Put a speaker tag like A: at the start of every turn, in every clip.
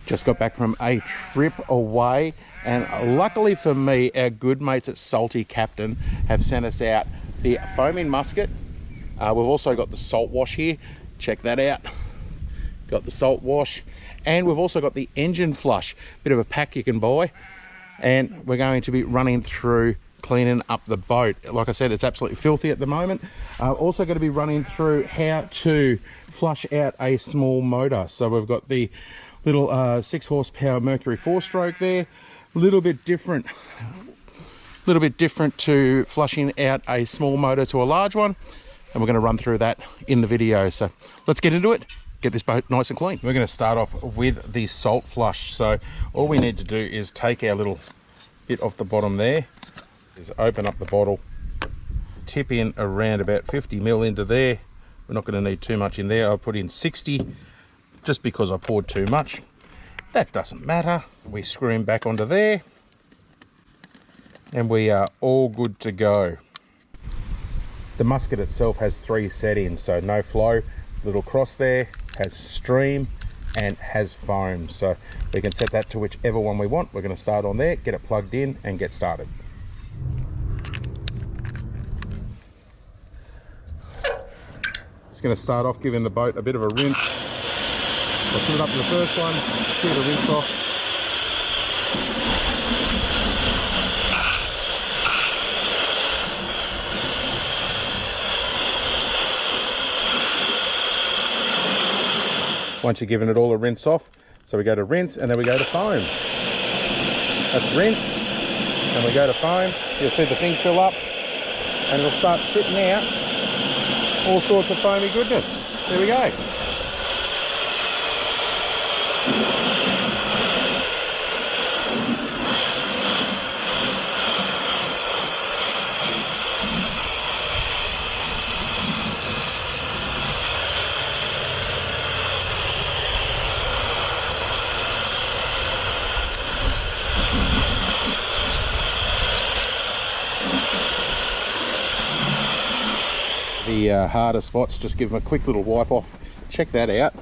A: Just got back from a trip away, and luckily for me, our good mates at Salty Captain have sent us out the foaming musket. We've also got the salt wash here. Check that out. Got the salt wash, and we've also got the engine flush, bit of a pack you can buy, and we're going to be running through cleaning up the boat. Like I said, it's absolutely filthy at the moment. Also going to be running through how to flush out a small motor. So we've got the little 6 horsepower Mercury 4-stroke there. A little bit different to flushing out a small motor to a large one, and we're going to run through that in the video. So let's get into it, get this boat nice and clean. We're going to start off with the salt flush. So all we need to do is take our little bit off the bottom there, is open up the bottle, tip in around about 50 ml into there. We're not going to need too much in there. I'll put in 60 just because I poured too much. That doesn't matter. We screw him back onto there, and we are all good to go. The musket itself has 3 settings, so no flow, little cross there, has stream, and has foam. So we can set that to whichever one we want. We're going to start on there, get it plugged in, and get started. Just going to start off giving the boat a bit of a rinse. I'll put it up to the first one, give it a rinse off. Once you've given it all a rinse off, so we go to rinse and then we go to foam. That's rinse, and we go to foam. You'll see the thing fill up, and it'll start spitting out all sorts of foamy goodness. There we go. The harder spots, just give them a quick little wipe off. Check that out.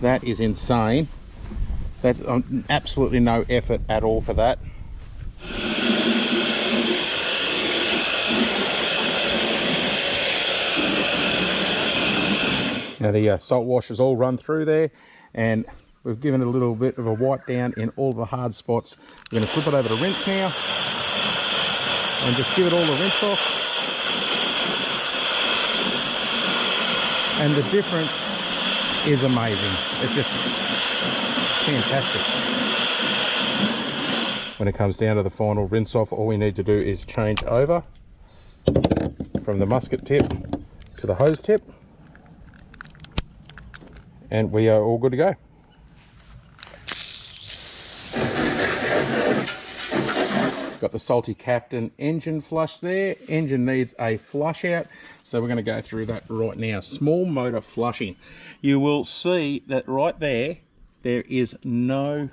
A: That is insane. That's absolutely no effort at all for that. Now the salt wash is all run through there, and we've given it a little bit of a wipe down in all the hard spots. We're going to flip it over to rinse now, and just give it all the rinse off. And the difference is amazing. It's just fantastic. When it comes down to the final rinse off, all we need to do is change over from the musket tip to the hose tip, and we are all good to go. Got the Salty Captain engine flush there. Engine needs a flush out, so we're going to go through that right now. Small motor flushing. You will see that right there is no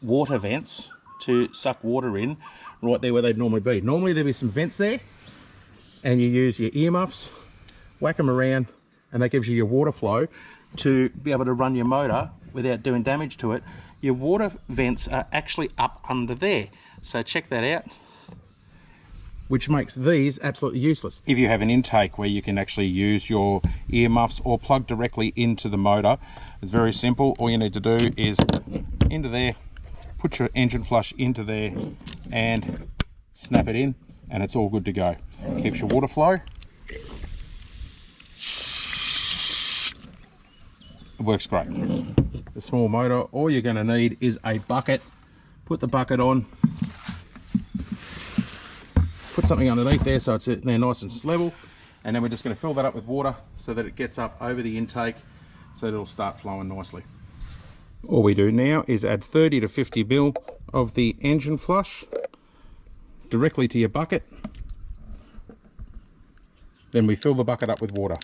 A: water vents to suck water in right there where they'd normally be. Normally there'd be some vents there, and you use your earmuffs, whack them around, and that gives you your water flow to be able to run your motor without doing damage to it. Your water vents are actually up under there. So check that out, which makes these absolutely useless. If you have an intake where you can actually use your earmuffs or plug directly into the motor, it's very simple. All you need to do is into there, put your engine flush into there, and snap it in, and it's all good to go. Keeps your water flow. It works great. The small motor, all you're going to need is a bucket. Put the bucket on, put something underneath there so it's there nice and level, and then we're just going to fill that up with water so that it gets up over the intake so that it'll start flowing nicely. All we do now is add 30 to 50 ml of the engine flush directly to your bucket. Then we fill the bucket up with water.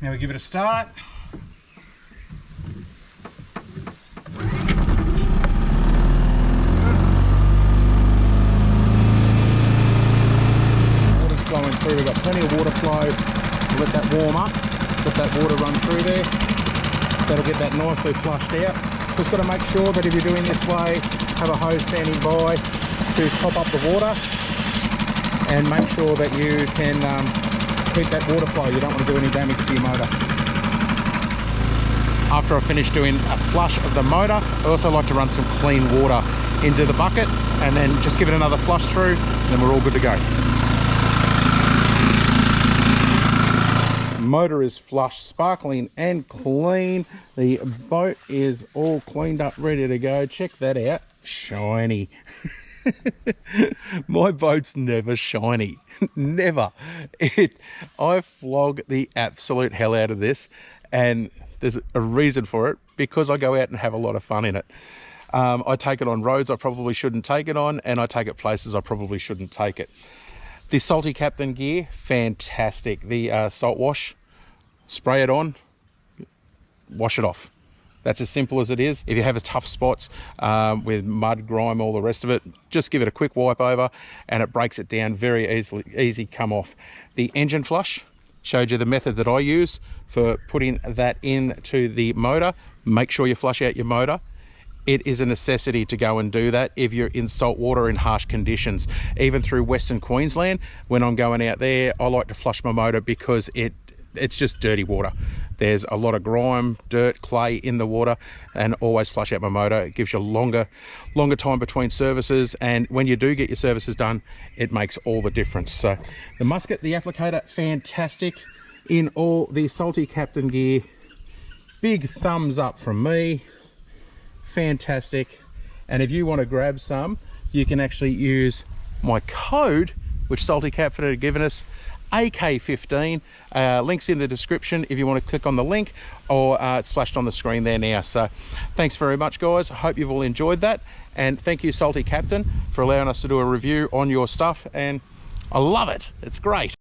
A: Now we give it a start. plenty of water flow. Let that warm up, let that water run through there. That'll get that nicely flushed out. Just got to make sure that if you're doing this way, have a hose standing by to top up the water, and make sure that you can keep that water flow. You don't want to do any damage to your motor. After I finish doing a flush of the motor, I also like to run some clean water into the bucket and then just give it another flush through, and then we're all good to go. Motor is flushed, sparkling and clean. The boat is all cleaned up, ready to go. Check that out, shiny. My boat's never shiny. Never. I flog the absolute hell out of this, and there's a reason for it, because I go out and have a lot of fun in it. I take it on roads I probably shouldn't take it on, and I take it places I probably shouldn't take it. The Salty Captain gear, fantastic. The salt wash, spray it on, wash it off. That's as simple as it is. If you have a tough spots with mud, grime, all the rest of it, just give it a quick wipe over and it breaks it down very easy come off. The engine flush, showed you the method that I use for putting that into the motor. Make sure you flush out your motor. It is a necessity to go and do that if you're in salt water in harsh conditions. Even through Western Queensland, when I'm going out there, I like to flush my motor because it's just dirty water. There's a lot of grime, dirt, clay in the water, and always flush out my motor. It gives you longer time between services, and when you do get your services done, it makes all the difference. So the musket, the applicator, fantastic in all the Salty Captain gear. Big thumbs up from me. Fantastic. And if you want to grab some, you can actually use my code, which Salty Captain have given us, AK15. Links in the description if you want to click on the link, or it's flashed on the screen there now. So thanks very much, guys. I hope you've all enjoyed that, and thank you, Salty Captain, for allowing us to do a review on your stuff, and I love it. It's great.